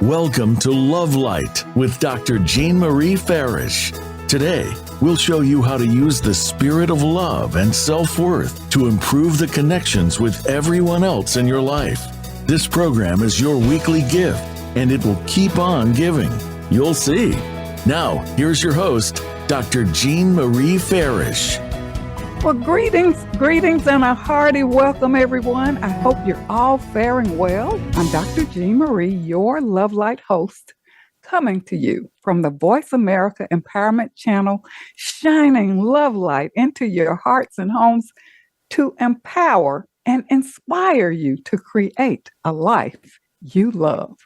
Welcome to Love Light with Dr. Jean Marie Farish. Today, we'll show you how to use the spirit of love and self-worth to improve the connections with everyone else in your life. This program is your weekly gift, and it will keep on giving. You'll see. Now, here's your host, Dr. Jean Marie Farish. Well, greetings, and a hearty welcome, everyone. I hope you're all faring well. I'm Dr. Jean Marie, your Love Light host, coming to you from the Voice America Empowerment Channel, shining love light into your hearts and homes to empower and inspire you to create a life you love.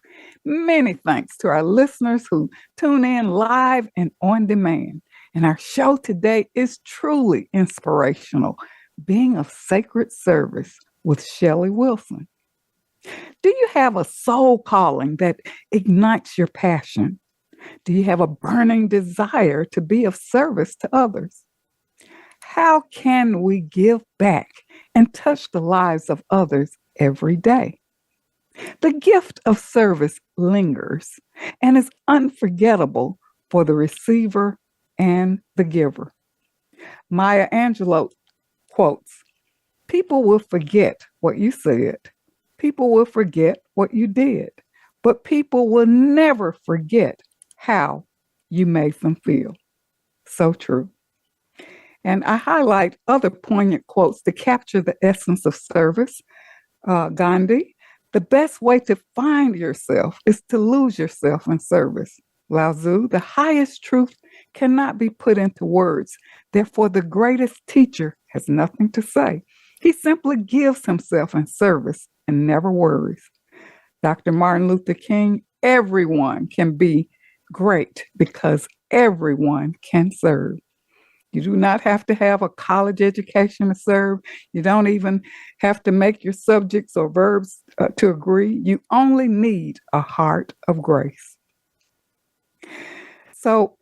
Many thanks to our listeners who tune in live and on demand. And our show today is truly inspirational, Being of Sacred Service with Shelly Wilson. Do you have a soul calling that ignites your passion? Do you have a burning desire to be of service to others? How can we give back and touch the lives of others every day? The gift of service lingers and is unforgettable for the receiver and the giver. Maya Angelou quotes, "People will forget what you said. People will forget what you did, but people will never forget how you made them feel." So true. And I highlight other poignant quotes to capture the essence of service. Gandhi, "The best way to find yourself is to lose yourself in service." Lao Tzu, "The highest truth cannot be put into words. Therefore, the greatest teacher has nothing to say. He simply gives himself in service and never worries." Dr. Martin Luther King, "Everyone can be great because everyone can serve." You do not have to have a college education to serve. You don't even have to make your subjects or verbs to agree. You only need a heart of grace. So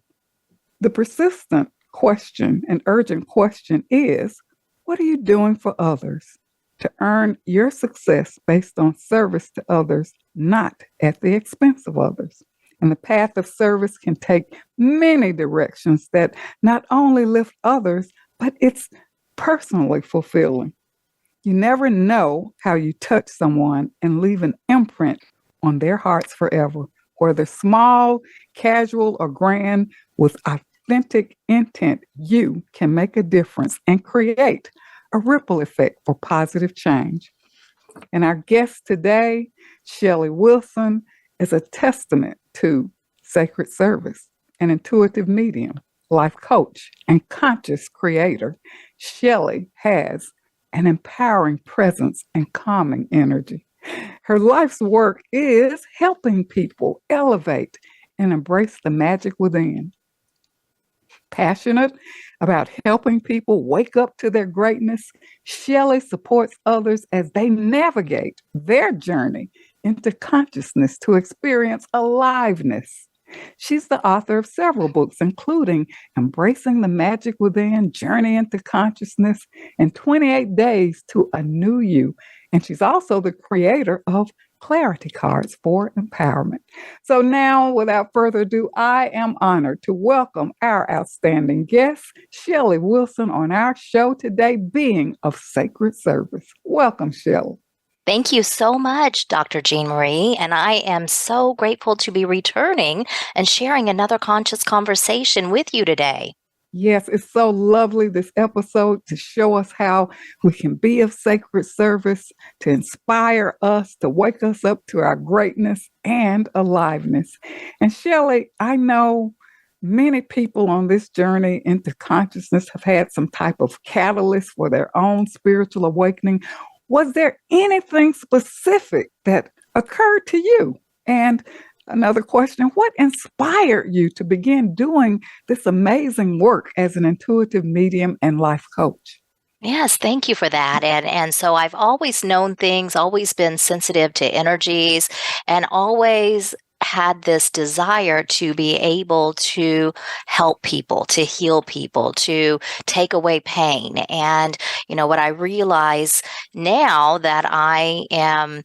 the persistent question and urgent question is, what are you doing for others to earn your success based on service to others, not at the expense of others? And the path of service can take many directions that not only lift others, but it's personally fulfilling. You never know how you touch someone and leave an imprint on their hearts forever. Whether small, casual, or grand, with authentic intent, you can make a difference and create a ripple effect for positive change. And our guest today, Shelly Wilson, is a testament to sacred service, an intuitive medium, life coach, and conscious creator. Shelly has an empowering presence and calming energy. Her life's work is helping people elevate and embrace the magic within. Passionate about helping people wake up to their greatness, Shelly supports others as they navigate their journey into consciousness to experience aliveness. She's the author of several books, including Embracing the Magic Within, Journey into Consciousness, and 28 Days to a New You. And she's also the creator of Clarity Cards for Empowerment. So now, without further ado, I am honored to welcome our outstanding guest, Shelly Wilson, on our show today, Being of Sacred Service. Welcome, Shelly. Thank you so much, Dr. Jean Marie, and I am so grateful to be returning and sharing another conscious conversation with you today. Yes, it's so lovely, this episode, to show us how we can be of sacred service, to inspire us, to wake us up to our greatness and aliveness. And Shelly, I know many people on this journey into consciousness have had some type of catalyst for their own spiritual awakening. Was there anything specific that occurred to you? And another question, what inspired you to begin doing this amazing work as an intuitive medium and life coach? Yes, thank you for that. And so I've always known things, always been sensitive to energies, and always had this desire to be able to help people, to heal people, to take away pain. And, what I realize now that I am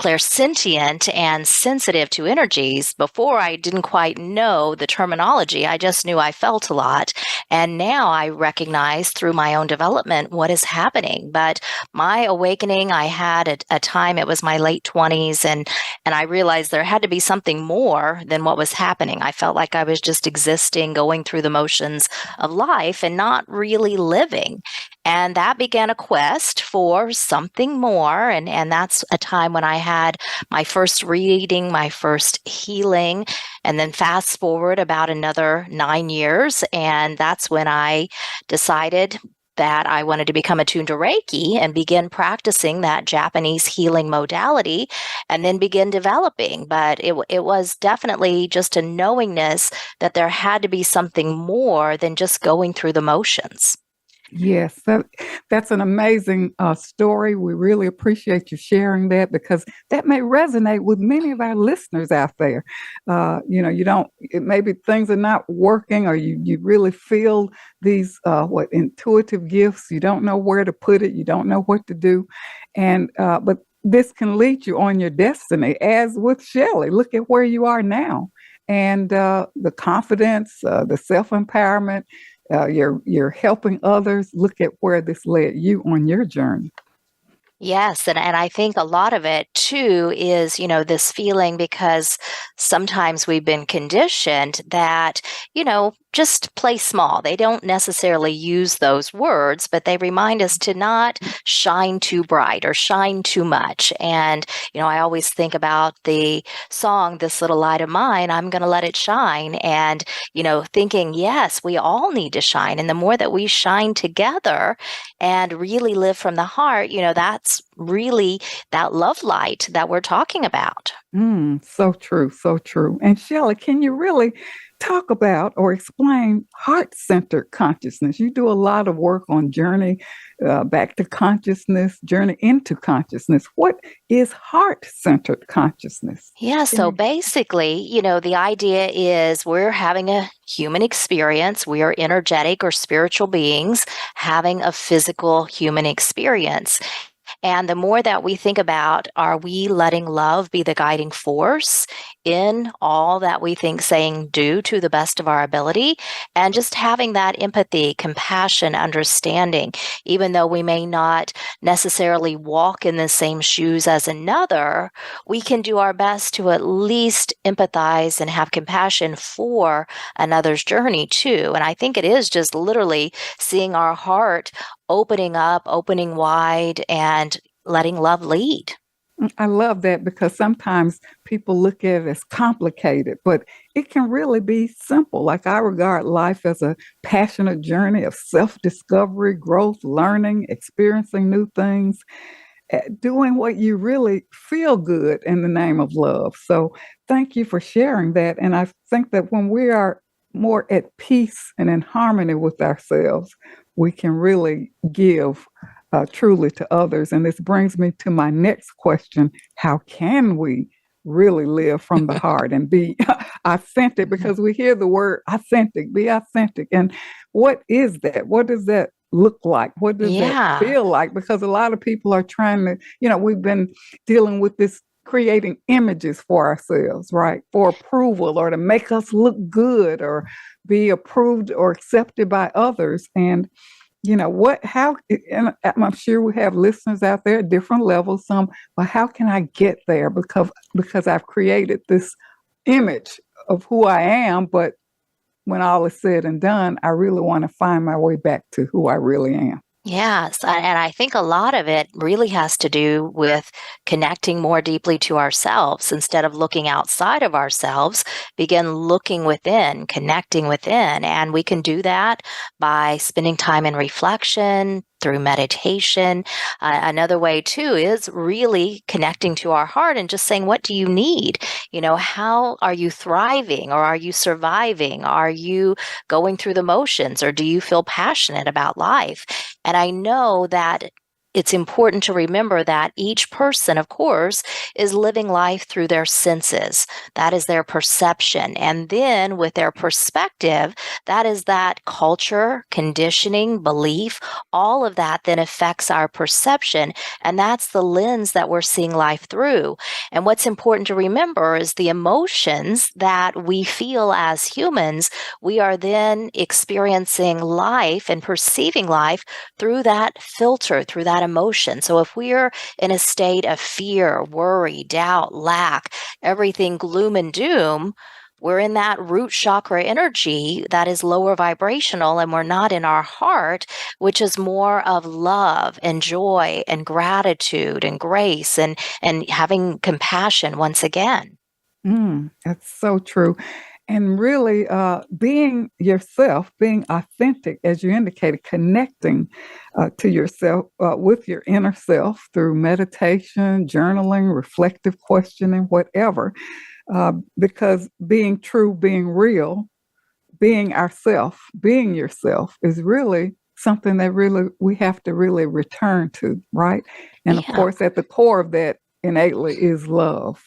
clairsentient and sensitive to energies. Before, I didn't quite know the terminology. I just knew I felt a lot. And now I recognize through my own development what is happening. But my awakening, I had at a time, it was my late 20s, and I realized there had to be something more than what was happening. I felt like I was just existing, going through the motions of life and not really living. And that began a quest for something more. And that's a time when I had my first reading, my first healing, and then fast forward about another 9 years. And that's when I decided that I wanted to become attuned to Reiki and begin practicing that Japanese healing modality and then begin developing. But it was definitely just a knowingness that there had to be something more than just going through the motions. Yes, that's an amazing story. We really appreciate you sharing that because that may resonate with many of our listeners out there. Maybe things are not working or you really feel these, intuitive gifts. You don't know where to put it. You don't know what to do. But this can lead you on your destiny, as with Shelly. Look at where you are now. And the confidence, the self-empowerment, you're helping others. Look at where this led you on your journey. Yes, and I think a lot of it too is, this feeling because sometimes we've been conditioned that, just play small. They don't necessarily use those words, but they remind us to not shine too bright or shine too much. And, I always think about the song, This Little Light of Mine, I'm going to let it shine. And, thinking, yes, we all need to shine. And the more that we shine together and really live from the heart, that's really that love light that we're talking about. So true, so true. And Shelly, can you really talk about or explain heart-centered consciousness? You do a lot of work on journey back to consciousness, journey into consciousness. What is heart-centered consciousness? Yeah, so basically, the idea is we're having a human experience. We are energetic or spiritual beings having a physical human experience. And the more that we think about, are we letting love be the guiding force in all that we think, saying, do to the best of our ability? And just having that empathy, compassion, understanding, even though we may not necessarily walk in the same shoes as another, we can do our best to at least empathize and have compassion for another's journey too. And I think it is just literally seeing our heart opening up, opening wide, and letting love lead. I love that because sometimes people look at it as complicated, but it can really be simple. Like I regard life as a passionate journey of self-discovery, growth, learning, experiencing new things, doing what you really feel good in the name of love. So thank you for sharing that. And I think that when we are more at peace and in harmony with ourselves, we can really give truly to others. And this brings me to my next question. How can we really live from the heart and be authentic? Because we hear the word authentic, be authentic. And what is that? What does that look like? What does that feel like? Because a lot of people are trying to, we've been dealing with this creating images for ourselves, right? For approval or to make us look good or be approved or accepted by others. And and I'm sure we have listeners out there at different levels, but how can I get there? Because I've created this image of who I am, but when all is said and done, I really want to find my way back to who I really am. Yes, and I think a lot of it really has to do with connecting more deeply to ourselves instead of looking outside of ourselves, begin looking within, connecting within. And we can do that by spending time in reflection, through meditation. Another way too is really connecting to our heart and just saying, what do you need? How are you thriving or are you surviving? Are you going through the motions or do you feel passionate about life? And I know that it's important to remember that each person, of course, is living life through their senses. That is their perception. And then with their perspective, that is that culture, conditioning, belief, all of that then affects our perception. And that's the lens that we're seeing life through. And what's important to remember is the emotions that we feel as humans, we are then experiencing life and perceiving life through that filter, through that emotion. So if we're in a state of fear, worry, doubt, lack, everything gloom and doom, we're in that root chakra energy that is lower vibrational, and we're not in our heart, which is more of love and joy and gratitude and grace and having compassion once again. That's so true. And really, being yourself, being authentic, as you indicated, connecting to yourself with your inner self through meditation, journaling, reflective questioning, whatever. Because being true, being real, being ourself, being yourself is really something that really we have to really return to, right? And of Yeah. course, at the core of that innately is love.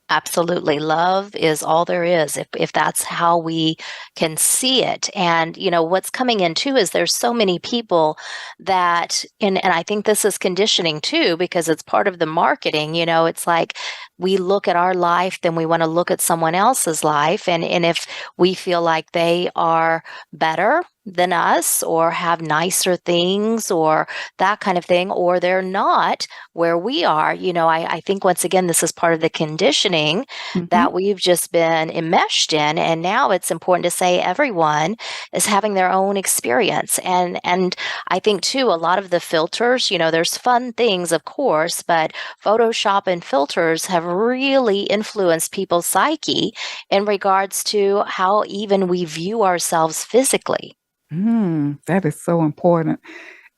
Absolutely. Love is all there is, if that's how we can see it. And, what's coming in too is there's so many people that, and I think this is conditioning too, because it's part of the marketing, it's like we look at our life, then we want to look at someone else's life. And if we feel like they are better than us or have nicer things or that kind of thing, or they're not where we are, I think once again, this is part of the conditioning that we've just been enmeshed in. And now it's important to say everyone is having their own experience. And I think too, a lot of the filters, there's fun things, of course, but Photoshop and filters have really influenced people's psyche in regards to how even we view ourselves physically. That is so important.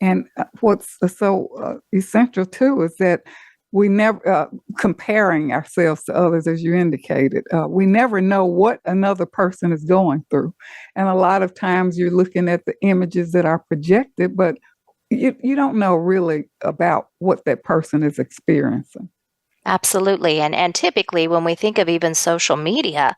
And what's so essential too is that we never comparing ourselves to others, as you indicated. We never know what another person is going through, and a lot of times you're looking at the images that are projected, but you don't know really about what that person is experiencing. Absolutely. And typically, when we think of even social media,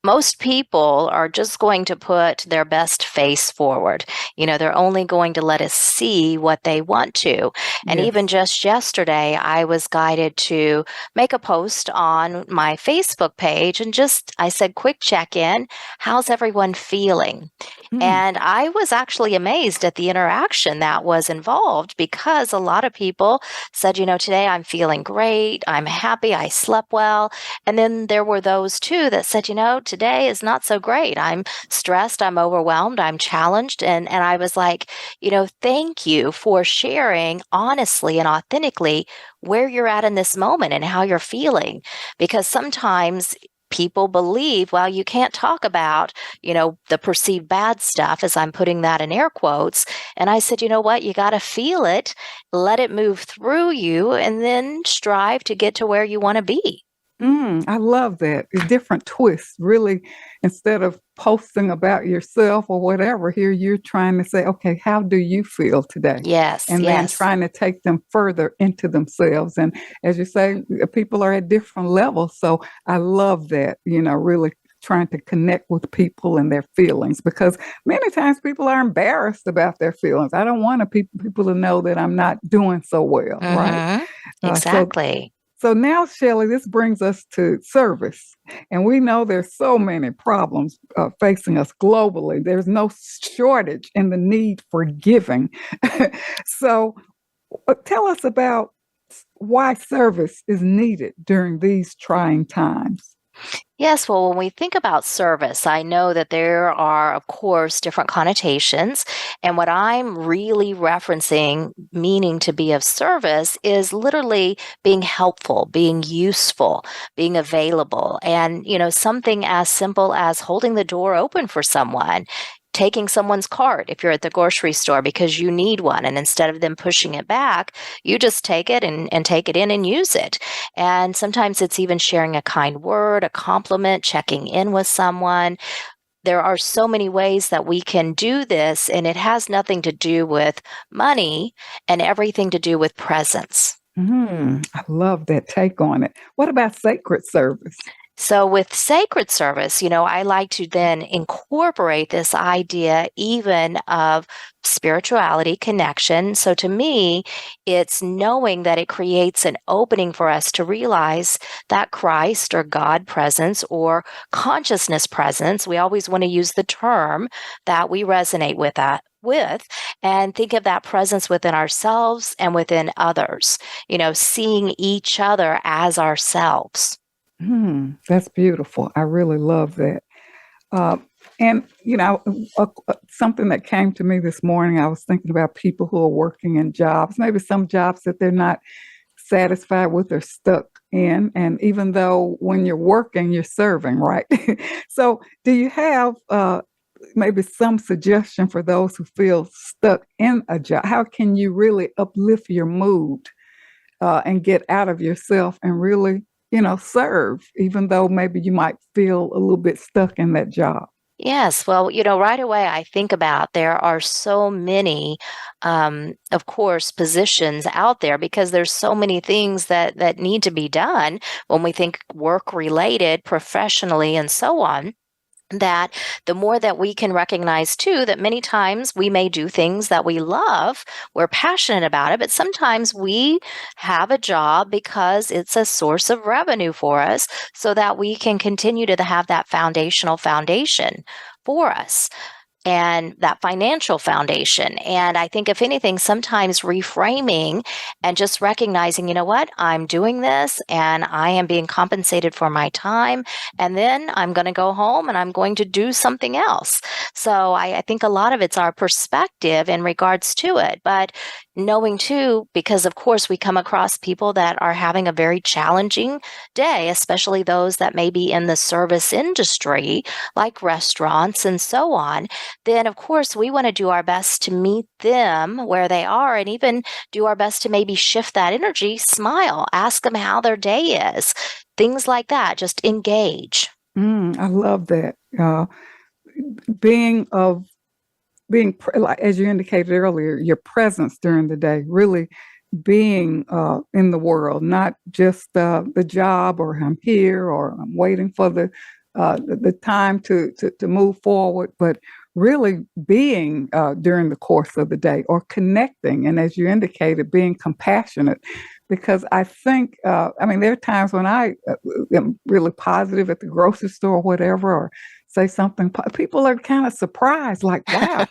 most people are just going to put their best face forward. They're only going to let us see what they want to. And Yes. even just yesterday, I was guided to make a post on my Facebook page and I said, quick check in. How's everyone feeling? And I was actually amazed at the interaction that was involved because a lot of people said, today I'm feeling great. I'm happy. I slept well. And then there were those too that said, today is not so great. I'm stressed. I'm overwhelmed. I'm challenged. And I was like, thank you for sharing honestly and authentically where you're at in this moment and how you're feeling. Because sometimes people believe, well, you can't talk about, the perceived bad stuff, as I'm putting that in air quotes. And I said, you know what? You got to feel it, let it move through you, and then strive to get to where you want to be. I love that. A different twist, really. Instead of posting about yourself or whatever, here you're trying to say, okay, how do you feel today? Yes, And then trying to take them further into themselves. And as you say, people are at different levels. So I love that, really trying to connect with people and their feelings, because many times people are embarrassed about their feelings. I don't want people to know that I'm not doing so well, right? Exactly. So now, Shelly, this brings us to service. And we know there's so many problems facing us globally. There's no shortage in the need for giving. So tell us about why service is needed during these trying times. Yes, well, when we think about service, I know that there are, of course, different connotations. And what I'm really referencing, meaning to be of service, is literally being helpful, being useful, being available. And, something as simple as holding the door open for someone. Taking someone's cart if you're at the grocery store because you need one. And instead of them pushing it back, you just take it and take it in and use it. And sometimes it's even sharing a kind word, a compliment, checking in with someone. there are so many ways that we can do this, and it has nothing to do with money and everything to do with presence. I love that take on it. What about sacred service? So with sacred service, I like to then incorporate this idea even of spirituality connection. So to me, it's knowing that it creates an opening for us to realize that Christ or God presence or consciousness presence, we always want to use the term that we resonate with that with, and think of that presence within ourselves and within others, seeing each other as ourselves. That's beautiful. I really love that. And, something that came to me this morning, I was thinking about people who are working in jobs, maybe some jobs that they're not satisfied with or stuck in. And even though when you're working, you're serving, right? So do you have maybe some suggestion for those who feel stuck in a job? How can you really uplift your mood and get out of yourself and really serve, even though maybe you might feel a little bit stuck in that job? Yes. Well, right away, I think about there are so many, of course, positions out there because there's so many things that need to be done when we think work related, professionally, and so on. That the more that we can recognize too, that many times we may do things that we love, we're passionate about it, but sometimes we have a job because it's a source of revenue for us so that we can continue to have that foundation for us. And that financial foundation. And I think if anything, sometimes reframing and just recognizing, what, I'm doing this and I am being compensated for my time. And then I'm going to go home and I'm going to do something else. So I think a lot of it's our perspective in regards to it. But knowing too, because of course we come across people that are having a very challenging day, especially those that may be in the service industry, like restaurants and so on, then of course we want to do our best to meet them where they are and even do our best to maybe shift that energy, smile, ask them how their day is, things like that, just engage. I love that. Like, as you indicated earlier, your presence during the day, really being in the world, not just the job or I'm here or I'm waiting for the time to move forward, but really being during the course of the day or connecting. And as you indicated, being compassionate. Because I think, there are times when I am really positive at the grocery store or whatever, or say something, people are kind of surprised, like, wow.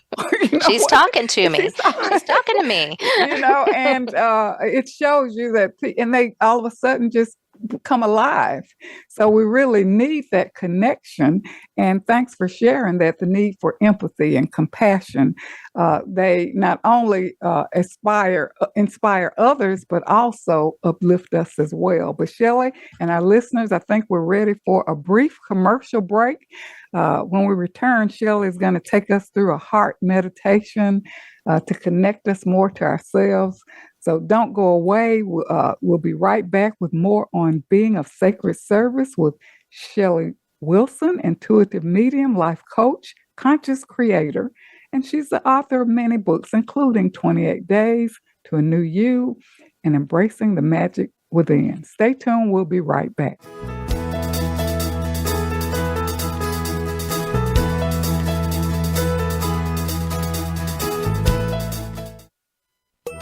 She's talking to me. She's talking to me. And it shows you that, and they all of a sudden just come alive. So we really need that connection. And thanks for sharing that, the need for empathy and compassion. They not only inspire others, but also uplift us as well. But Shelly and our listeners, I think we're ready for a brief commercial break. When we return, Shelly is going to take us through a heart meditation to connect us more to ourselves. So don't go away. We'll be right back with more on being of sacred service with Shelly Wilson, intuitive medium, life coach, conscious creator. And she's the author of many books, including 28 Days to a New You and Embracing the Magic Within. Stay tuned. We'll be right back.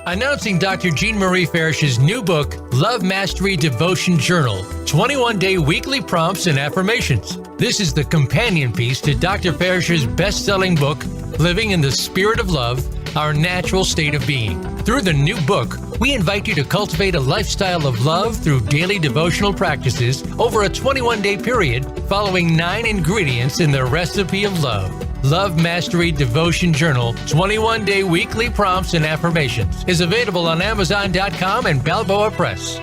Announcing Dr. Jean Marie Farish's new book, Love Mastery Devotion Journal, 21-day weekly prompts and affirmations. This is the companion piece to Dr. Farish's best-selling book, Living in the Spirit of Love, Our Natural State of Being. Through the new book, we invite you to cultivate a lifestyle of love through daily devotional practices over a 21-day period, following 9 ingredients in the recipe of love. Love Mastery Devotion Journal, 21-day weekly prompts and affirmations is available on Amazon.com and Balboa Press.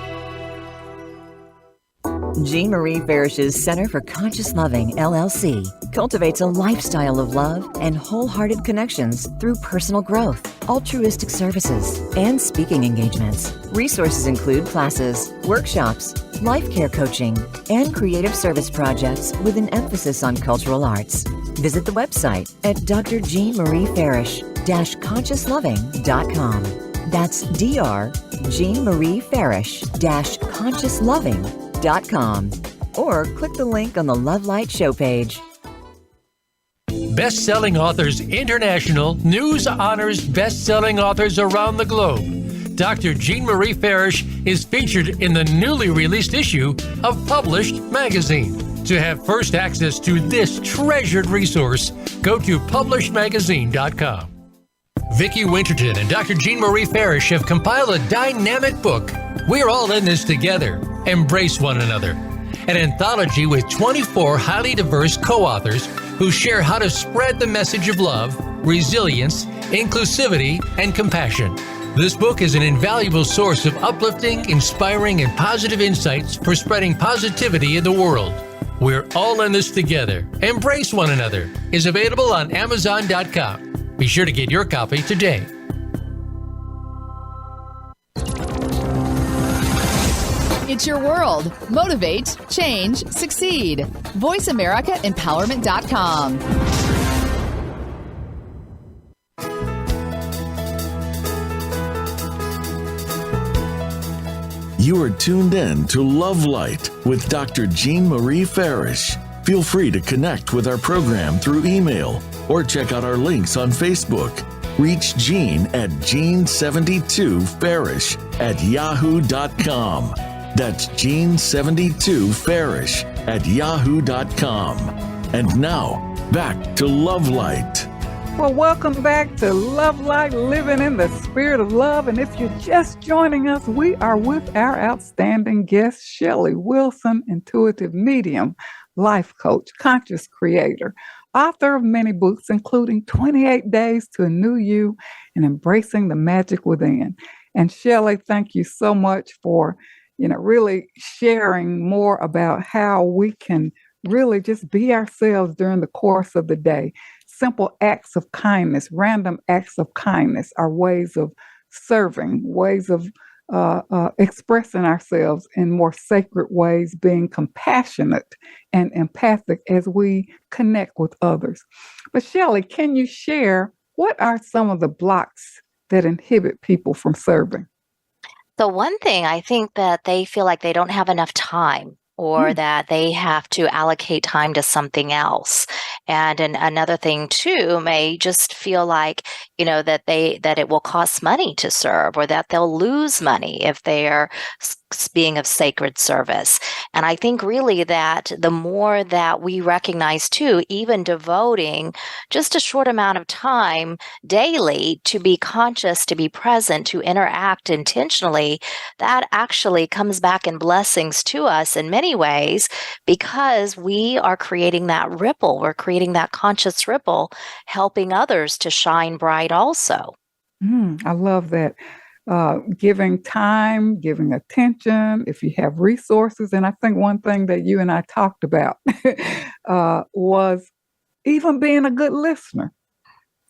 Jean Marie Farish's Center for Conscious Loving, LLC, cultivates a lifestyle of love and wholehearted connections through personal growth, altruistic services, and speaking engagements. Resources include classes, workshops, life care coaching, and creative service projects with an emphasis on cultural arts. Visit the website at drjeanmariefarish-consciousloving.com. That's drjeanmariefarish-consciousloving.com. Or click the link on the Love Light show page. Best-selling Authors International news honors best-selling authors around the globe. Dr. Jean Marie Farish is featured in the newly released issue of Published Magazine. To have first access to this treasured resource, go to publishedmagazine.com. Vicki Winterton and Dr. Jean Marie Farish have compiled a dynamic book, We're All in This Together, Embrace One Another, an anthology with 24 highly diverse co-authors who share how to spread the message of love, resilience, inclusivity, and compassion. This book is an invaluable source of uplifting, inspiring, and positive insights for spreading positivity in the world. We're All in This Together, Embrace One Another is available on Amazon.com. Be sure to get your copy today. It's your world. Motivate, change, succeed. VoiceAmericaEmpowerment.com. You are tuned in to Love Light with Dr. Jean Marie Farish. Feel free to connect with our program through email or check out our links on Facebook. Reach Jean at Jean72Farish@yahoo.com. That's Jean72Farish@yahoo.com. And now, back to Love Light. Well, welcome back to Love Light, living in the spirit of love. And if you're just joining us, we are with our outstanding guest, Shelly Wilson, intuitive medium, life coach, conscious creator, author of many books, including 28 Days to a New You and Embracing the Magic Within. And Shelly, thank you so much for, really sharing more about how we can really just be ourselves during the course of the day. Simple acts of kindness, random acts of kindness are ways of serving, ways of expressing ourselves in more sacred ways, being compassionate and empathic as we connect with others. But Shelly, can you share what are some of the blocks that inhibit people from serving? The one thing, I think that they feel like they don't have enough time, or that they have to allocate time to something else. And another thing too may just feel like, that it will cost money to serve, or that they'll lose money if they are being of sacred service. And I think really that the more that we recognize too, even devoting just a short amount of time daily to be conscious, to be present, to interact intentionally, that actually comes back in blessings to us in many ways, because we are creating that ripple. We're creating that conscious ripple, helping others to shine bright also. I love that. Giving time, giving attention, if you have resources. And I think one thing that you and I talked about was even being a good listener.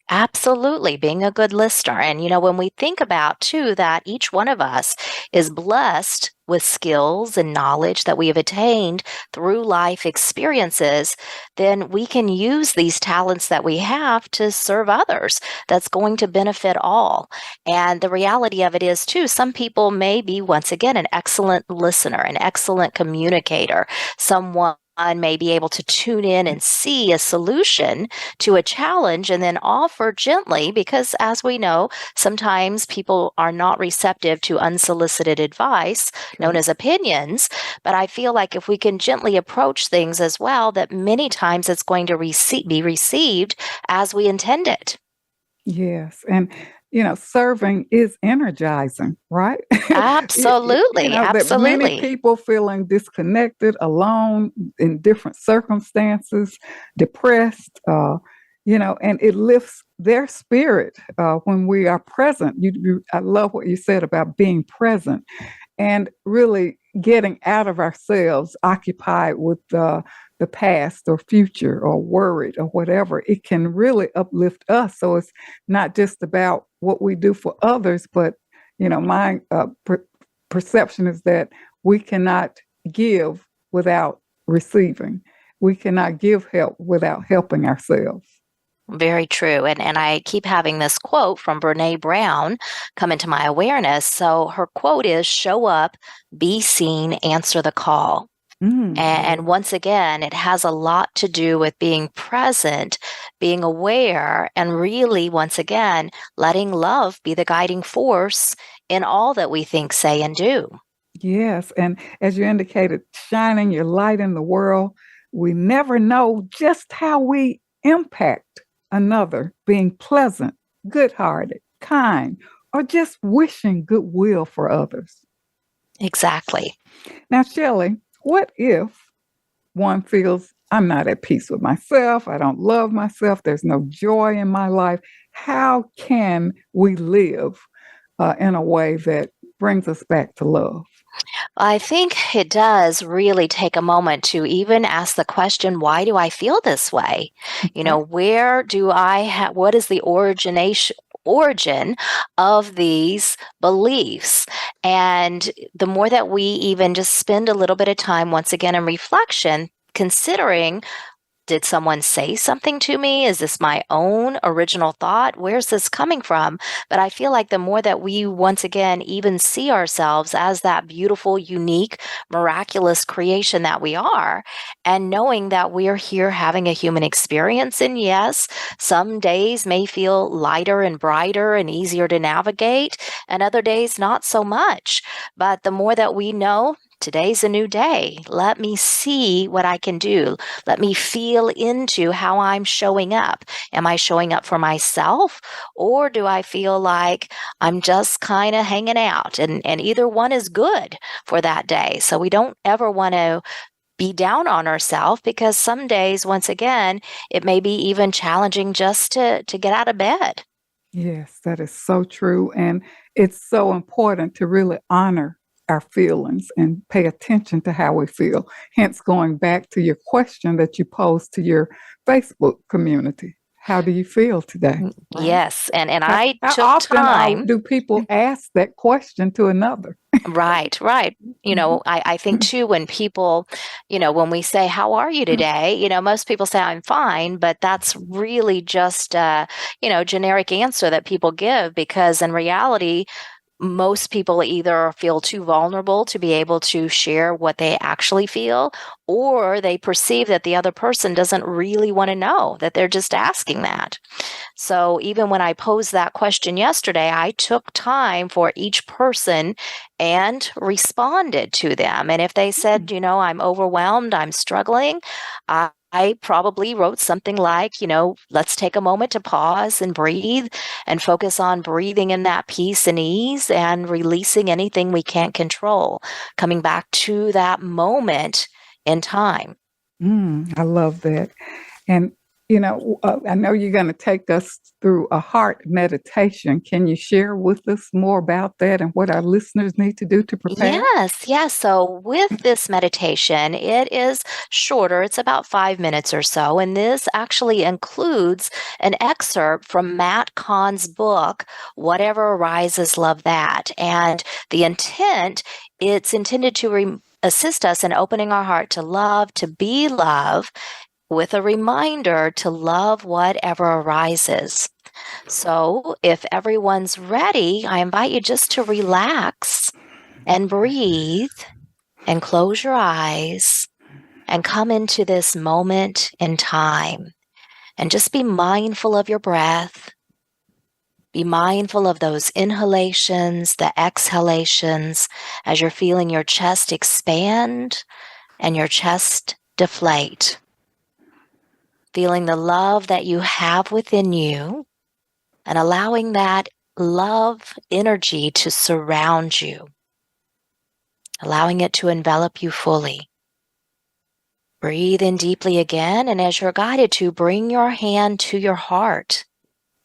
Absolutely, being a good listener. And, when we think about, too, that each one of us is blessed with skills and knowledge that we have attained through life experiences, then we can use these talents that we have to serve others. That's going to benefit all. And the reality of it is, too, some people may be, once again, an excellent listener, an excellent communicator, someone may be able to tune in and see a solution to a challenge and then offer gently, because as we know, sometimes people are not receptive to unsolicited advice, known as opinions. But I feel like if we can gently approach things as well, that many times it's going to be received as we intend it. Yes. And serving is energizing, right? Absolutely. Absolutely. Many people feeling disconnected, alone, in different circumstances, depressed, and it lifts their spirit when we are present. I love what you said about being present and really getting out of ourselves, occupied with the past or future or worried or whatever. It can really uplift us. So it's not just about what we do for others, but, my perception is that we cannot give without receiving. we cannot give help without helping ourselves. Very true. And I keep having this quote from Brene Brown come into my awareness. So her quote is, show up, be seen, answer the call. And once again, it has a lot to do with being present, being aware, and really, once again, letting love be the guiding force in all that we think, say, and do. Yes. And as you indicated, shining your light in the world, we never know just how we impact another, being pleasant, good-hearted, kind, or just wishing goodwill for others. Exactly. Now, Shelly, what if one feels I'm not at peace with myself, I don't love myself, there's no joy in my life? How can we live in a way that brings us back to love? I think it does really take a moment to even ask the question, why do I feel this way? Where do I what is the origin of these beliefs? And the more that we even just spend a little bit of time once again in reflection, considering, did someone say something to me? Is this my own original thought? Where's this coming from? But I feel like the more that we once again even see ourselves as that beautiful, unique, miraculous creation that we are, and knowing that we're here having a human experience, and yes, some days may feel lighter and brighter and easier to navigate, and other days not so much. But the more that we know, today's a new day. Let me see what I can do. Let me feel into how I'm showing up. Am I showing up for myself, or do I feel like I'm just kind of hanging out? And either one is good for that day. So we don't ever want to be down on ourselves, because some days, once again, it may be even challenging just to get out of bed. Yes, that is so true. And it's so important to really honor our feelings and pay attention to how we feel. Hence, going back to your question that you posed to your Facebook community. How do you feel today? Right? Yes. And I took how often time. do people ask that question to another? Right. I think too, when people, when we say, how are you today? Most people say, I'm fine, but that's really just a, generic answer that people give, because in reality, most people either feel too vulnerable to be able to share what they actually feel, or they perceive that the other person doesn't really want to know, that they're just asking that. So even when I posed that question yesterday, I took time for each person and responded to them. And if they said, I'm overwhelmed, I'm struggling, I probably wrote something like, let's take a moment to pause and breathe and focus on breathing in that peace and ease and releasing anything we can't control, coming back to that moment in time. I love that. And, I know you're going to take us through a heart meditation. Can you share with us more about that and what our listeners need to do to prepare? Yes. So with this meditation, it is shorter. It's about 5 minutes or so. And this actually includes an excerpt from Matt Kahn's book, Whatever Arises, Love That. And the intent, it's intended to assist us in opening our heart to love, to be love, with a reminder to love whatever arises. So if everyone's ready, I invite you just to relax and breathe and close your eyes and come into this moment in time. And just be mindful of your breath. Be mindful of those inhalations, the exhalations, as you're feeling your chest expand and your chest deflate. Feeling the love that you have within you and allowing that love energy to surround you, allowing it to envelop you fully. Breathe in deeply again, and as you're guided to, bring your hand to your heart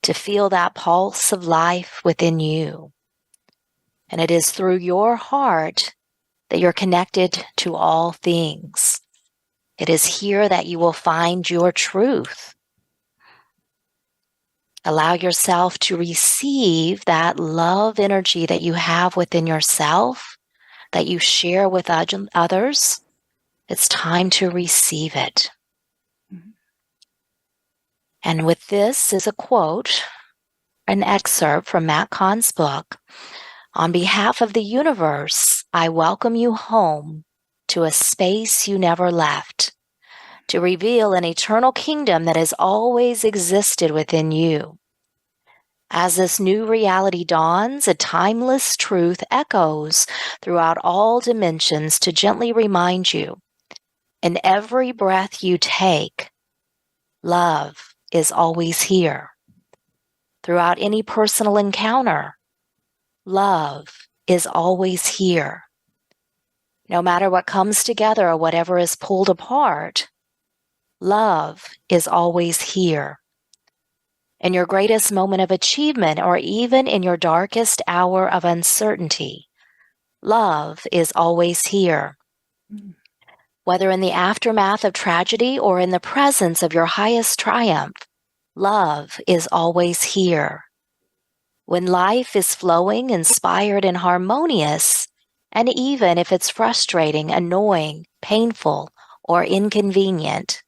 to feel that pulse of life within you. And it is through your heart that you're connected to all things. It is here that you will find your truth. Allow yourself to receive that love energy that you have within yourself, that you share with others. It's time to receive it. And with this is a quote, an excerpt from Matt Kahn's book. On behalf of the universe, I welcome you home to a space you never left, to reveal an eternal kingdom that has always existed within you. As this new reality dawns, a timeless truth echoes throughout all dimensions to gently remind you, in every breath you take, love is always here. Throughout any personal encounter, love is always here. No matter what comes together or whatever is pulled apart, love is always here. In your greatest moment of achievement, or even in your darkest hour of uncertainty, love is always here. Whether in the aftermath of tragedy or in the presence of your highest triumph, love is always here. When life is flowing, inspired, and harmonious, and even if it's frustrating, annoying, painful, or inconvenient,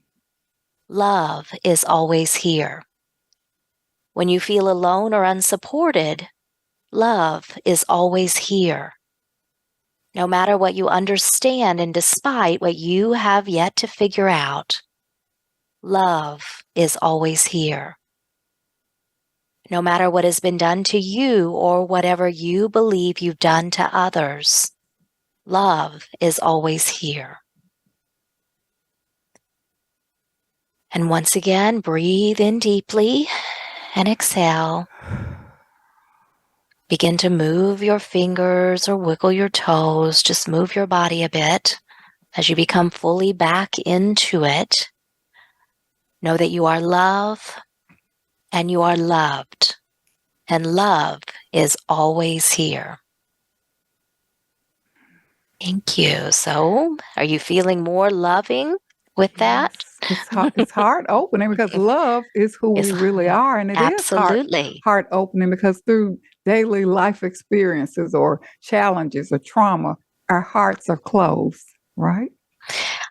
love is always here. When you feel alone or unsupported, love is always here. No matter what you understand and despite what you have yet to figure out, love is always here. No matter what has been done to you or whatever you believe you've done to others, love is always here. And once again, breathe in deeply and exhale. Begin to move your fingers or wiggle your toes. Just move your body a bit as you become fully back into it. Know that you are love and you are loved, and love is always here. Thank you. So, are you feeling more loving with that? Yes. It's heart opening because love is who we really are. And it absolutely is heart opening because through daily life experiences or challenges or trauma, our hearts are closed, right?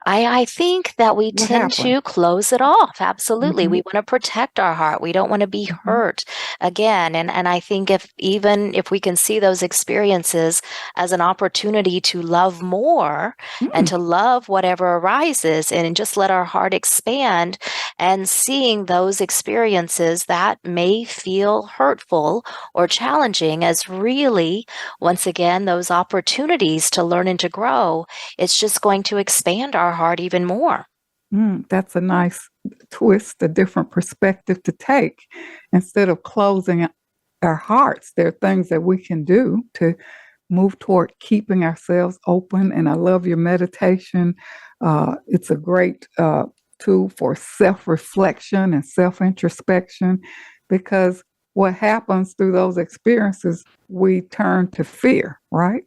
I think that we tend to close it off. Absolutely. We want to protect our heart. We don't want to be hurt again. And I think if we can see those experiences as an opportunity to love more and to love whatever arises and just let our heart expand, and seeing those experiences that may feel hurtful or challenging as really, once again, those opportunities to learn and to grow, it's just going to expand our heart even more. That's a nice twist, a different perspective to take. Instead of closing our hearts, there are things that we can do to move toward keeping ourselves open. And I love your meditation. It's a great tool for self-reflection and self-introspection, because what happens through those experiences, we turn to fear, right?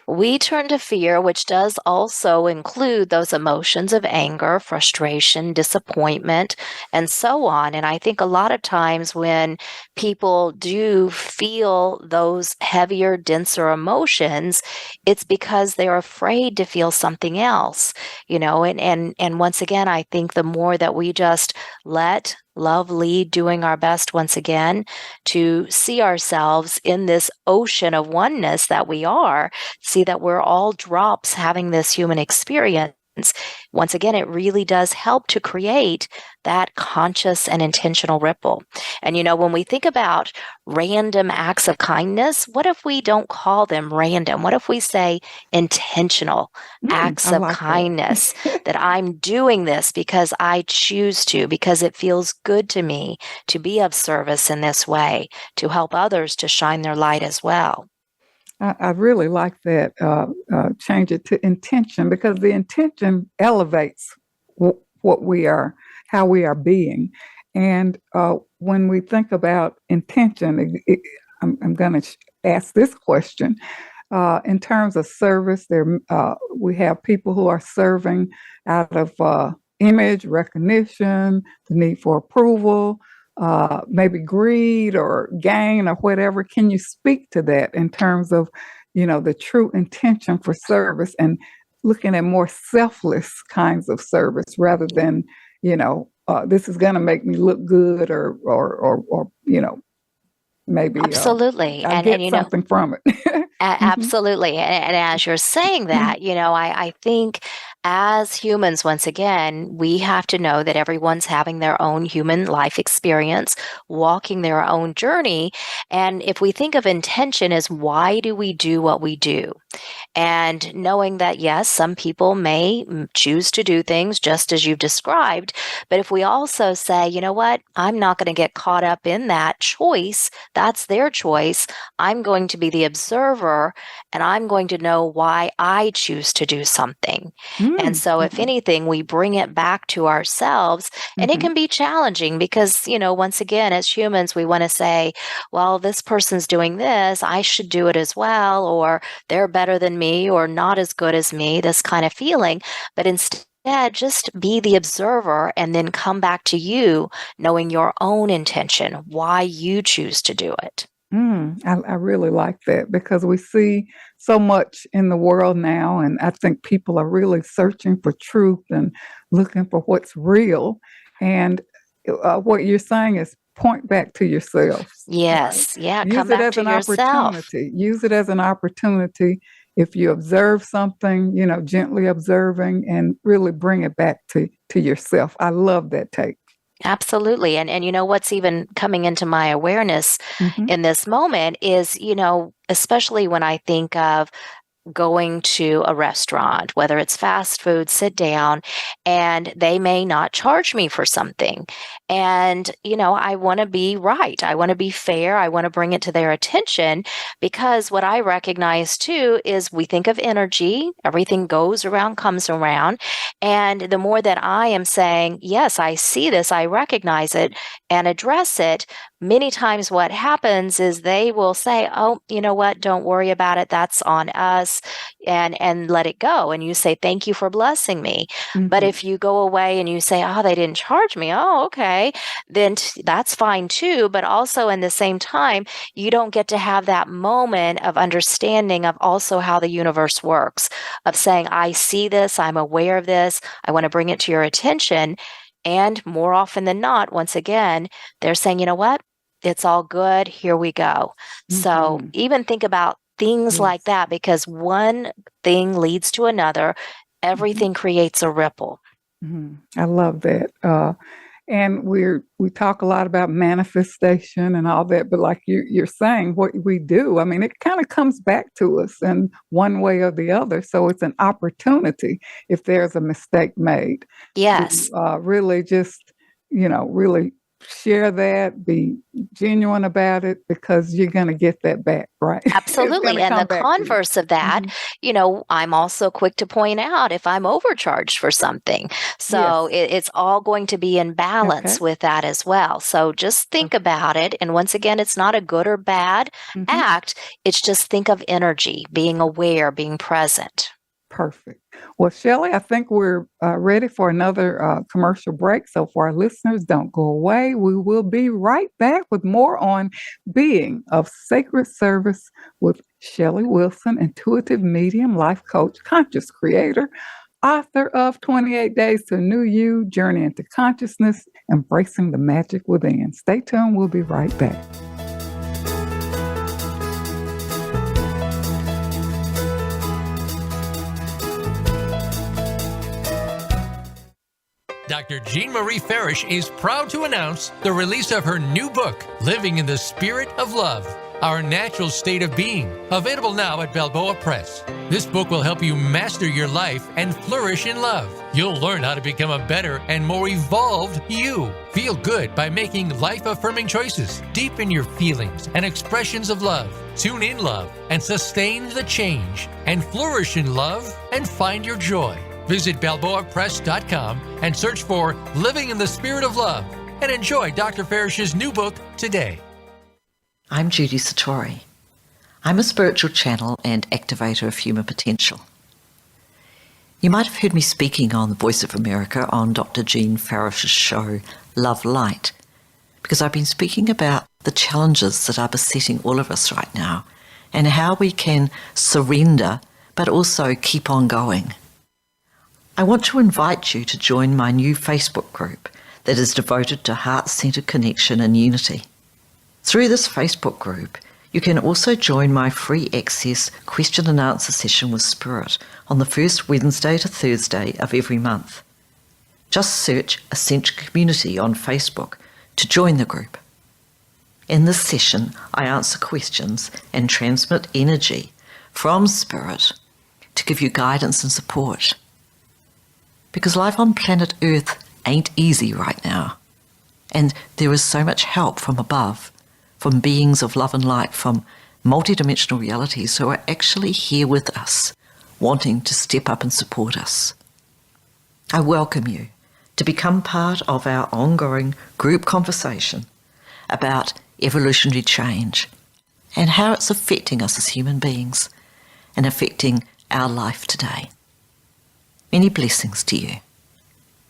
We turn to fear, which does also include those emotions of anger, frustration, disappointment, and so on. And I think a lot of times when people do feel those heavier, denser emotions, it's because they're afraid to feel something else, and once again, I think the more that we just let love lead, doing our best once again to see ourselves in this ocean of oneness that we are, see that we're all drops having this human experience. Once again, it really does help to create that conscious and intentional ripple. And when we think about random acts of kindness, what if we don't call them random? What if we say intentional acts of kindness? That I'm doing this because I choose to, because it feels good to me to be of service in this way, to help others to shine their light as well. I really like that. Change it to intention, because the intention elevates what we are, how we are being. And when we think about intention, I'm going to ask this question. In terms of service, we have people who are serving out of image, recognition, the need for approval, maybe greed or gain or whatever. Can you speak to that in terms of, the true intention for service and looking at more selfless kinds of service rather than, this is going to make me look good, or maybe Absolutely. I get something from it. Absolutely. And as you're saying that, I think as humans, once again, we have to know that everyone's having their own human life experience, walking their own journey. And if we think of intention as why do we do what we do? And knowing that, yes, some people may choose to do things just as you've described. But if we also say, you know what, I'm not going to get caught up in that choice, that's their choice. I'm going to be the observer, and I'm going to know why I choose to do something. And so, if anything, we bring it back to ourselves, and it can be challenging because, once again, as humans, we want to say, well, this person's doing this, I should do it as well, or they're better than me, or not as good as me, this kind of feeling. But instead, just be the observer and then come back to you knowing your own intention, why you choose to do it. I really like that, because we see so much in the world now, and I think people are really searching for truth and looking for what's real. And what you're saying is point back to yourself. Yes. Right? Yeah. Use Come it back as to an yourself. opportunity. Use it as an opportunity. If you observe something, gently observing, and really bring it back to yourself. I love that take. Absolutely. And what's even coming into my awareness in this moment is, especially when I think of going to a restaurant, whether it's fast food, sit down, and they may not charge me for something. And, I want to be right. I want to be fair. I want to bring it to their attention, because what I recognize too is we think of energy, everything goes around, comes around. And the more that I am saying, yes, I see this, I recognize it and address it, many times what happens is they will say, oh, you know what, don't worry about it, that's on us, and let it go. And you say, thank you for blessing me. But if you go away and you say, oh, they didn't charge me, oh, okay, then that's fine too. But also in the same time, you don't get to have that moment of understanding of also how the universe works, of saying, I see this, I'm aware of this, I want to bring it to your attention. And more often than not, once again, they're saying, you know what? It's all good. Here we go. So even think about things like that, because one thing leads to another. Everything creates a ripple. I love that. And we talk a lot about manifestation and all that, but like you're saying, what we do, I mean, it kind of comes back to us in one way or the other. So it's an opportunity if there's a mistake made. Yes. To, really just, really share that, be genuine about it, because you're going to get that back, right? Absolutely. And the converse of that, I'm also quick to point out if I'm overcharged for something. So it's all going to be in balance with that as well. So just think about it. And once again, it's not a good or bad act. It's just think of energy, being aware, being present. Perfect. Well, Shelly, I think we're ready for another commercial break. So for our listeners, don't go away. We will be right back with more on being of sacred service with Shelly Wilson, intuitive medium, life coach, conscious creator, author of 28 Days to a New You, Journey into Consciousness, Embracing the Magic Within. Stay tuned. We'll be right back. Dr. Jean Marie Farish is proud to announce the release of her new book, Living in the Spirit of Love, Our Natural State of Being, available now at Balboa Press. This book will help you master your life and flourish in love. You'll learn how to become a better and more evolved you. Feel good by making life-affirming choices. Deepen your feelings and expressions of love. Tune in love and sustain the change. And flourish in love and find your joy. Visit BalboaPress.com and search for Living in the Spirit of Love and enjoy Dr. Farish's new book today. I'm Judy Satori. I'm a spiritual channel and activator of human potential. You might have heard me speaking on the Voice of America on Dr. Jean Farish's show, Love Light, because I've been speaking about the challenges that are besetting all of us right now and how we can surrender but also keep on going. I want to invite you to join my new Facebook group that is devoted to heart-centered connection and unity. Through this Facebook group, you can also join my free access question and answer session with Spirit on the first Wednesday to Thursday of every month. Just search Ascension Community on Facebook to join the group. In this session, I answer questions and transmit energy from Spirit to give you guidance and support. Because life on planet Earth ain't easy right now. And there is so much help from above, from beings of love and light, from multidimensional realities who are actually here with us, wanting to step up and support us. I welcome you to become part of our ongoing group conversation about evolutionary change and how it's affecting us as human beings and affecting our life today. Many blessings to you.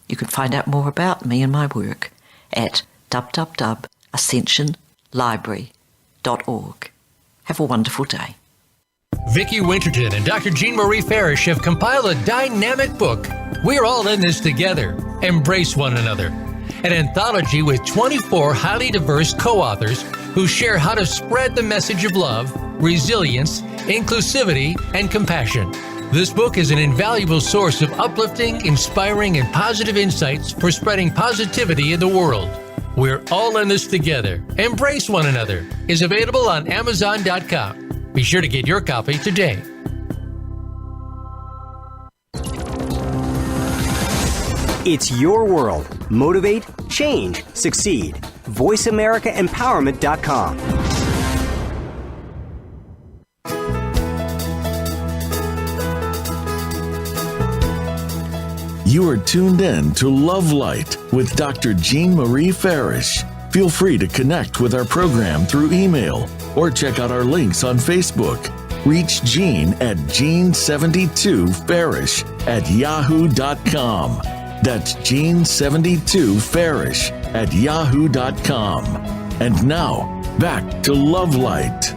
You can find out more about me and my work at www.ascensionlibrary.org. Have a wonderful day. Vicki Winterton and Dr. Jean Marie Farish have compiled a dynamic book, We're All in This Together, Embrace One Another, an anthology with 24 highly diverse co-authors who share how to spread the message of love, resilience, inclusivity, and compassion. This book is an invaluable source of uplifting, inspiring, and positive insights for spreading positivity in the world. We're All in This Together, Embrace One Another is available on Amazon.com. Be sure to get your copy today. It's your world. Motivate, change, succeed. VoiceAmericaEmpowerment.com. You are tuned in to Love Light with Dr. Jean Marie Farish. Feel free to connect with our program through email or check out our links on Facebook. Reach Jean at Jean72Farish@yahoo.com. That's Jean72Farish@yahoo.com. And now, back to Love Light.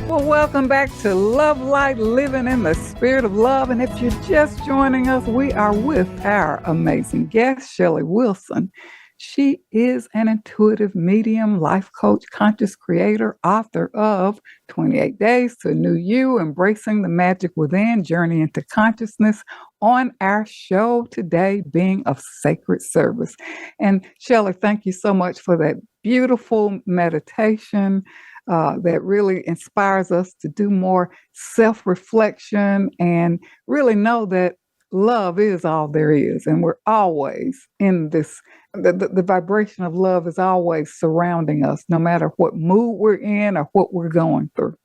Well, welcome back to Love Light, living in the spirit of love. And if you're just joining us, we are with our amazing guest, Shelly Wilson. She is an intuitive medium, life coach, conscious creator, author of 28 Days to New You, Embracing the Magic Within, Journey into Consciousness, on our show today, Being of Sacred Service. And Shelly, thank you so much for that beautiful meditation that really inspires us to do more self-reflection and really know that love is all there is. And we're always in this, the vibration of love is always surrounding us, no matter what mood we're in or what we're going through.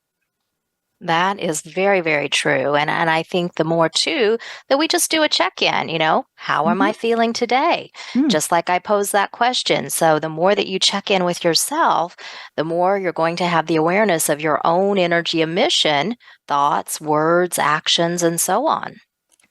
That is very, very true. And I think the more too, that we just do a check-in, how am I feeling today? Just like I posed that question. So the more that you check in with yourself, the more you're going to have the awareness of your own energy emission, thoughts, words, actions, and so on.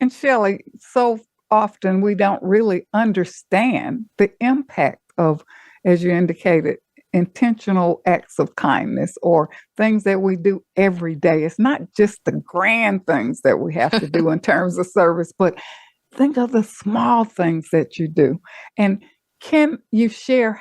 And Shelly, so often we don't really understand the impact of, as you indicated, intentional acts of kindness or things that we do every day. It's not just the grand things that we have to do in terms of service, but think of the small things that you do. And can you share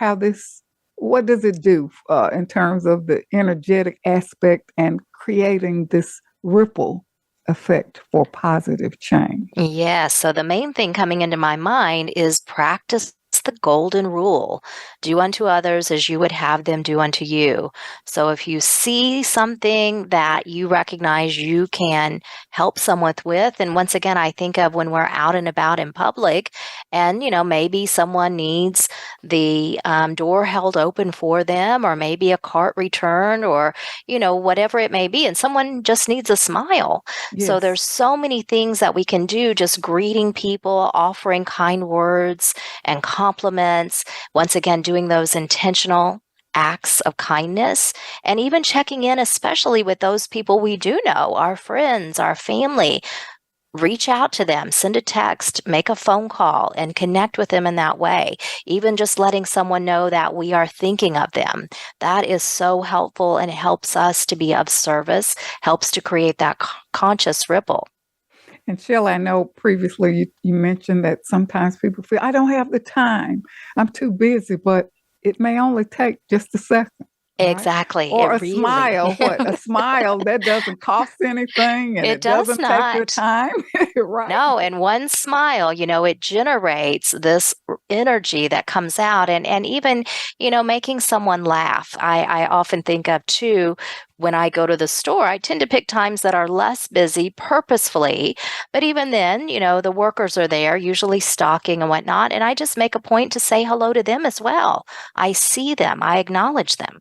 what does it do in terms of the energetic aspect and creating this ripple effect for positive change? Yes. So the main thing coming into my mind is practice the golden rule. Do unto others as you would have them do unto you. So if you see something that you recognize you can help someone with, and once again, I think of when we're out and about in public and, maybe someone needs the door held open for them, or maybe a cart returned, or, whatever it may be, and someone just needs a smile. Yes. So there's so many things that we can do, just greeting people, offering kind words and compliments, once again, doing those intentional acts of kindness, and even checking in, especially with those people we do know, our friends, our family. Reach out to them, send a text, make a phone call, and connect with them in that way. Even just letting someone know that we are thinking of them. That is so helpful and helps us to be of service, helps to create that conscious ripple. And Shelley, I know previously you mentioned that sometimes people feel, I don't have the time. I'm too busy, but it may only take just a second. Right? Exactly. Or It a really smile. A smile that doesn't cost anything and it it does doesn't take your not. time. Right. No, and one smile, it generates this energy that comes out and even, making someone laugh. I often think of too, when I go to the store, I tend to pick times that are less busy purposefully. But even then, the workers are there, usually stocking and whatnot. And I just make a point to say hello to them as well. I see them, I acknowledge them.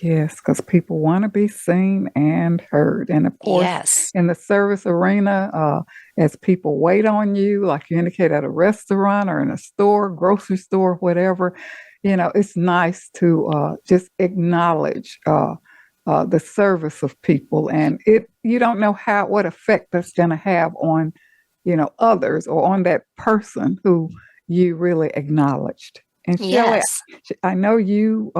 Yes, because people want to be seen and heard. And of course, Yes. in the service arena, as people wait on you, like you indicate at a restaurant or in a store, grocery store, whatever, it's nice to just acknowledge the service of people. And you don't know what effect that's going to have on, others or on that person who you really acknowledged. And Shelley, Yes. I know you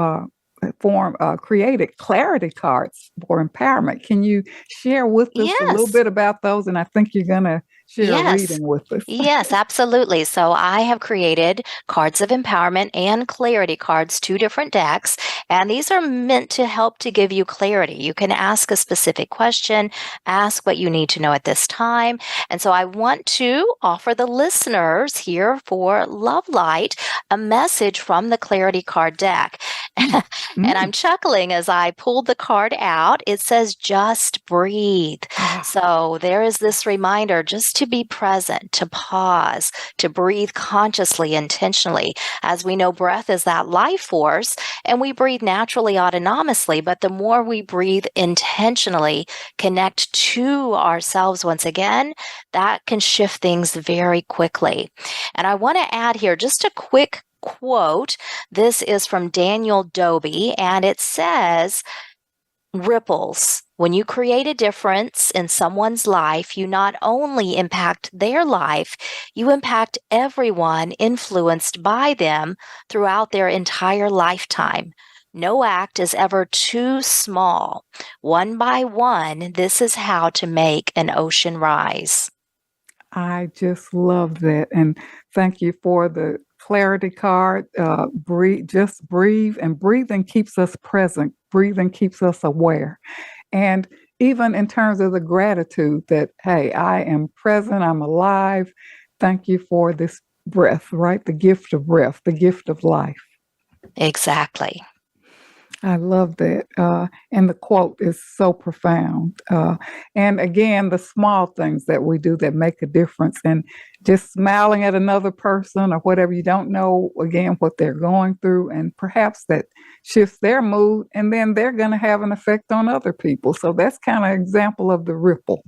created clarity cards for empowerment. Can you share with us a little Yes. bit about those? And I think you're going to share a Yes. reading with us. Yes, absolutely. So I have created cards of empowerment and clarity cards, 2 different decks, and these are meant to help to give you clarity. You can ask a specific question, ask what you need to know at this time. And so I want to offer the listeners here for Love Light a message from the clarity card deck. And I'm chuckling as I pulled the card out. It says, just breathe. So there is this reminder just to be present, to pause, to breathe consciously, intentionally. As we know, breath is that life force, and we breathe naturally, autonomously. But the more we breathe intentionally, connect to ourselves once again, that can shift things very quickly. And I want to add here just a quick quote. This is from Daniel Dobie, and it says, ripples. When you create a difference in someone's life, you not only impact their life, you impact everyone influenced by them throughout their entire lifetime. No act is ever too small. One by one, this is how to make an ocean rise. I just love that. And thank you for the clarity card. Just breathe. And breathing keeps us present. Breathing keeps us aware. And even in terms of the gratitude that, hey, I am present, I'm alive. Thank you for this breath, right? The gift of breath, the gift of life. Exactly. I love that. And the quote is so profound. And again, the small things that we do that make a difference, and just smiling at another person or whatever, you don't know, again, what they're going through. And perhaps that shifts their mood, and then they're going to have an effect on other people. So that's kind of an example of the ripple.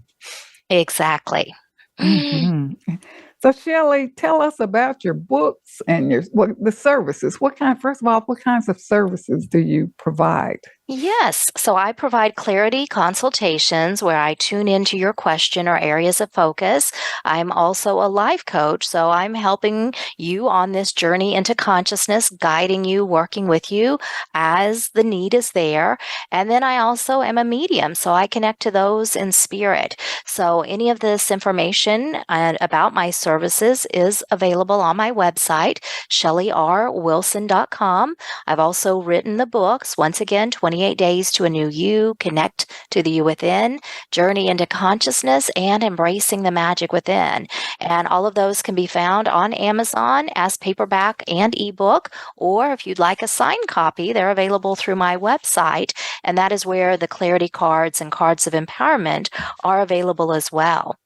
Exactly. Mm-hmm. So, Shelley, tell us about your books and the services. First of all, what kinds of services do you provide? Yes. So I provide clarity consultations where I tune into your question or areas of focus. I'm also a life coach. So I'm helping you on this journey into consciousness, guiding you, working with you as the need is there. And then I also am a medium. So I connect to those in spirit. So any of this information about my services is available on my website, shellyrwilson.com. I've also written the books, once again, 28 Days to a New You, Connect to the You Within, Journey into Consciousness, and Embracing the Magic Within. And all of those can be found on Amazon as paperback and ebook, or if you'd like a signed copy, they're available through my website, and that is where the clarity cards and cards of empowerment are available as well.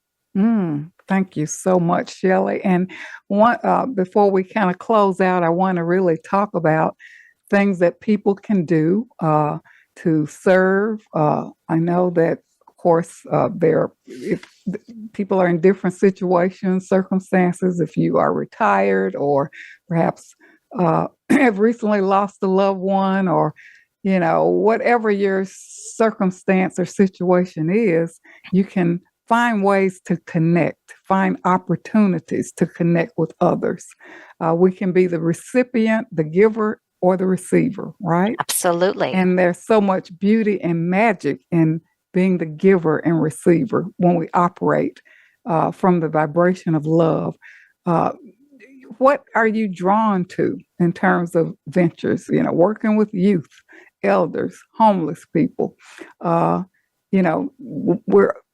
Thank you so much, Shelley. And before we kind of close out, I want to really talk about things that people can do to serve. I know that, of course, if people are in different situations, circumstances, if you are retired or perhaps have recently lost a loved one, or whatever your circumstance or situation is, you can find ways to connect, find opportunities to connect with others. We can be the recipient, the giver, or the receiver, right? Absolutely. And there's so much beauty and magic in being the giver and receiver when we operate from the vibration of love. What are you drawn to in terms of ventures? Working with youth, elders, homeless people.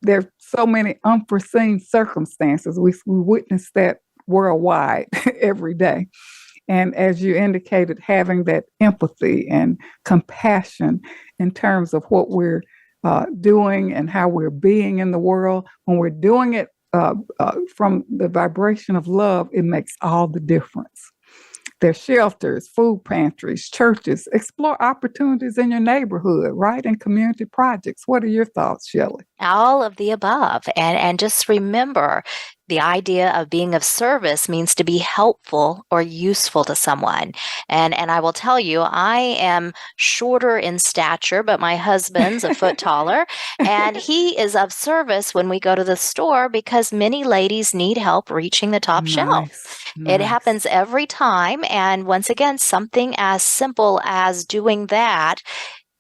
There's so many unforeseen circumstances. We witness that worldwide every day. And as you indicated, having that empathy and compassion in terms of what we're doing and how we're being in the world, when we're doing it from the vibration of love, it makes all the difference. There's shelters, food pantries, churches. Explore opportunities in your neighborhood, right? And community projects. What are your thoughts, Shelly? All of the above. And just remember, the idea of being of service means to be helpful or useful to someone. And I will tell you, I am shorter in stature, but my husband's a foot taller. And he is of service when we go to the store because many ladies need help reaching the top shelf. It happens every time. And once again, something as simple as doing that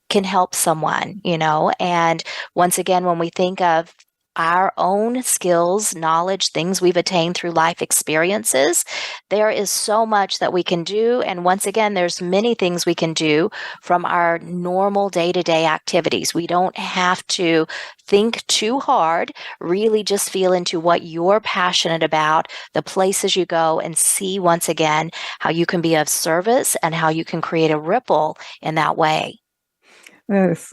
can help someone, And once again, when we think of our own skills, knowledge, things we've attained through life experiences, there is so much that we can do. And once again, there's many things we can do from our normal day-to-day activities. We don't have to think too hard, really just feel into what you're passionate about, the places you go, and see once again how you can be of service and how you can create a ripple in that way. Yes,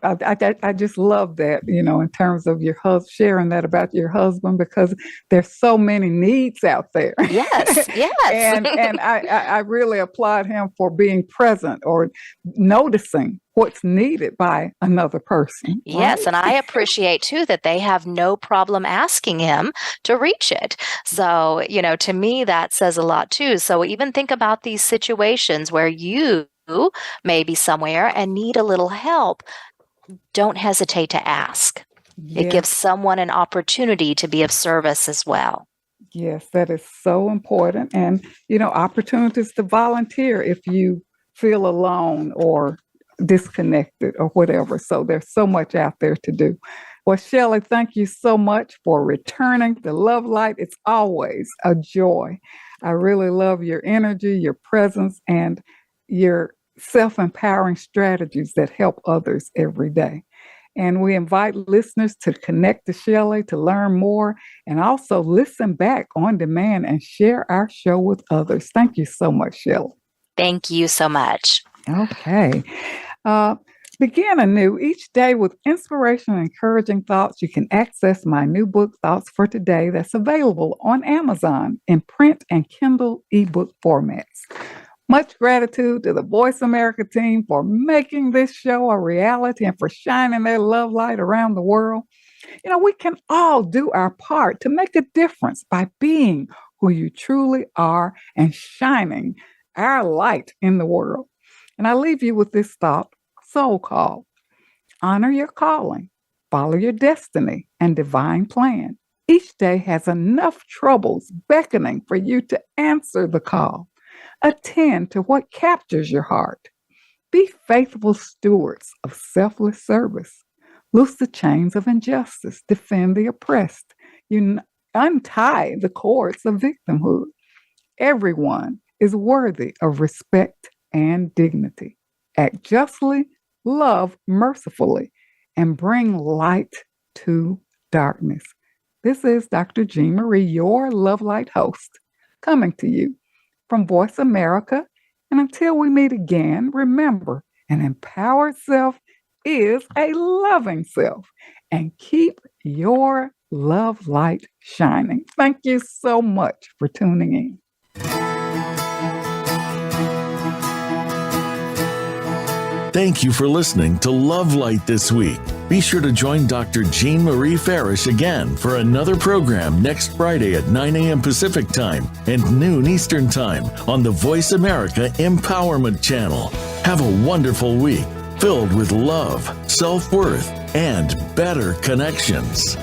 I just love that, in terms of your sharing that about your husband, because there's so many needs out there. Yes, yes. and I really applaud him for being present or noticing what's needed by another person. Yes, right? and I appreciate too that they have no problem asking him to reach it. So, to me, that says a lot too. So even think about these situations where you may be somewhere and need a little help. Don't hesitate to ask. Yes. It gives someone an opportunity to be of service as well. Yes, that is so important. And, opportunities to volunteer if you feel alone or disconnected or whatever. So there's so much out there to do. Well, Shelly, thank you so much for returning to Love Light. It's always a joy. I really love your energy, your presence, and your self-empowering strategies that help others every day. And we invite listeners to connect to Shelly to learn more and also listen back on demand and share our show with others. Thank you so much, Shelly. Thank you so much. Okay. Begin anew each day with inspiration and encouraging thoughts. You can access my new book, Thoughts for Today, that's available on Amazon in print and Kindle ebook formats. Much gratitude to the Voice America team for making this show a reality and for shining their love light around the world. We can all do our part to make a difference by being who you truly are and shining our light in the world. And I leave you with this thought, soul call. Honor your calling, follow your destiny and divine plan. Each day has enough troubles beckoning for you to answer the call. Attend to what captures your heart. Be faithful stewards of selfless service. Loose the chains of injustice. Defend the oppressed. You untie the cords of victimhood. Everyone is worthy of respect and dignity. Act justly, love mercifully, and bring light to darkness. This is Dr. Jean Marie, your Love Light host, coming to you from Voice America. And until we meet again, remember, an empowered self is a loving self. And keep your love light shining. Thank you so much for tuning in. Thank you for listening to Love Light this week. Be sure to join Dr. Jean Marie Farish again for another program next Friday at 9 a.m. Pacific Time and noon Eastern Time on the Voice America Empowerment Channel. Have a wonderful week filled with love, self-worth, and better connections.